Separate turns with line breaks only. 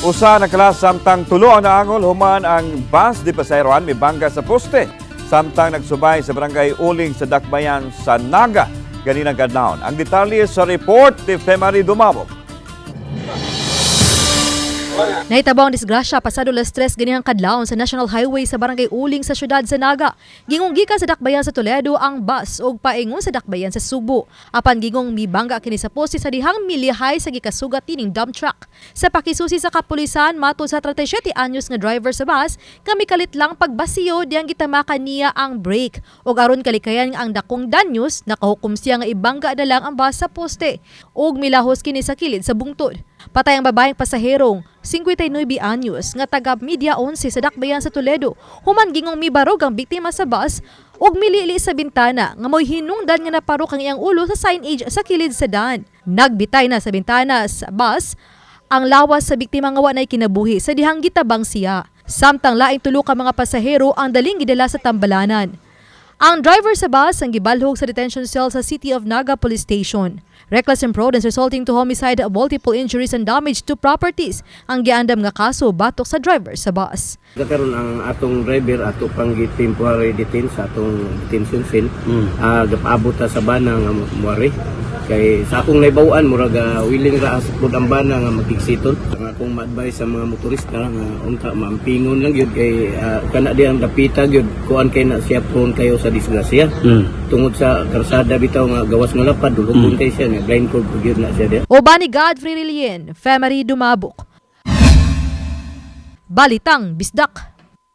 Usa na class samtang tulo ang naangol human ang bus di pasayroan may bangga sa poste. Samtang nagsubay sa barangay Uling sa Dakbayan sa Naga ganinang kadlawon. Ang detalye sa report ni Femari Dumabog.
Nahitabo ang disgrasya pasado las 3 ganihang kadlawon sa National Highway sa barangay Uling sa siyudad sa Naga. Gingong gikan sa Dakbayan sa Toledo ang bus ug paingon sa Dakbayan sa Subo. Apan gingong mibangga kini sa poste sa dihang milihay sa gikasugat tining dump truck. Sa pakisusi sa kapulisan matud sa 37 anyos nga driver sa bus, kami kalit lang pagbasiyo diyang gitamakan niya ang brake. Ug aron kalikayan ang dakong danyos, nakahukom siya nga ibangga na lang ang bus sa poste. Ug milahos kini sa kilid sa bungtod. Patay ang babaeng pasaherong 59 anyos nga taga Media 11 sa Dakbayan sa Toledo. Human gingong mibarog ang biktima sa bus ug milili sa bintana nga mo'y hinungdan nga naparok ang iyang ulo sa signage sa kilid sa daan. Nagbitay na sa bintana sa bus ang lawas sa biktima nga wa nay kinabuhi sa dihang gitabang siya. Samtang laing tulo ka mga pasahero ang daling gidala sa tambalanan. Ang driver sa bus ang gibalhog sa detention cell sa City of Naga Police Station. Reckless imprudence resulting to homicide, multiple injuries and damage to properties ang giandam nga kaso batok sa driver sa bus.
Karon ang atong driver ato pang temporary detain sa atong detention cell. Gapaabot ta sa bana nga muari. Kay sa akong naibawan murag willing ra asud ang bana nga makiksiton. Ang akong ma-advise sa mga motorista nga unta maampingon lang gyud kay kana di ang dapita gyud kuan kay na siya prone kayo sa disgrasya. Tungod sa karsada bitaw nga gawas nga lapad dulog kay siya nga blind code gyud na siya dia.
Obani Godfrey Rilien, Femari Dumabok. Balitang Bisdak.